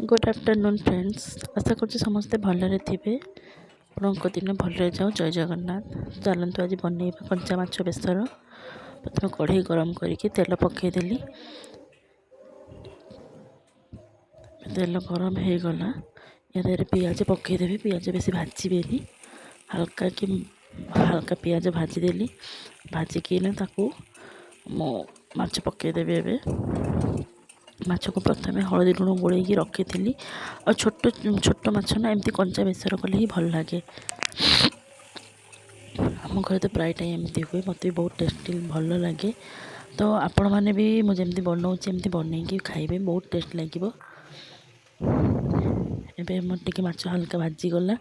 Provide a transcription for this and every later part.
Good afternoon friends. आशा कर समस्ते भलरे थे। आपंक दिन भलरे जाओ। जय जगन्नाथ। चलतु आज बनइबा कंचा माछ बेसर। प्रथम कढ़ई गरम करके तेल पकईदेली। तेल गरम हो गला या पियाज पकईदेवी। पियाज बेस भाजबेनी हल्का पियाज भाजीदेली। भाजिकी माछ पकईदेवी। एवं माछ को प्रथम हलदी लुण गोल रखी थी। और छोट छोट माछ ना एमती कंचा बेसर कले ही भल लगे। आम घर तो प्राय टाइम एमती हुए। मत भी बहुत टेस्टी भल लगे। तो आपण मैंने भी मुझे बनाऊँगी एमती बनईकि खाइबे बहुत टेस्ट लगे। एवं मोटे माछ हल्का भाजीगला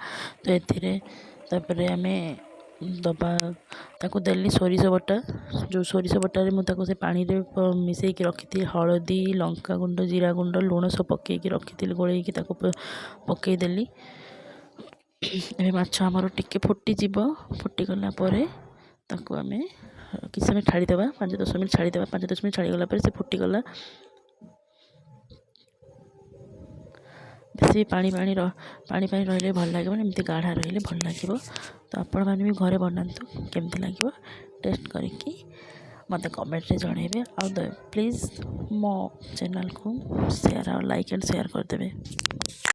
तो ये आम दबा ताको देली सोरिष बटा। जो सोरिष बटारे मुझे पानी रे मिसेक रखी थी। हलदी लंका गुंड जीरा गुंड लुण सब पकईकि रखी थी गोलैकि पकईदेली। ए माछ आमर टिके फुटीज। फुटीगला आम किसी समय छाड़ीदे 5-10 मिनट छाड़ीदे। 5-10 मिनट छाड़ीगला से फुटीगला। बेसी पानी रही भल लगे। एमती गाढ़ा रही भल लगे। तो आपण मैंने भी घरे बनातु केमती लगे टेस्ट करके मत कमेंट रे जनइबे। और प्लीज़ मो चैनल को शेयर और लाइक एंड शेयर करदेवे।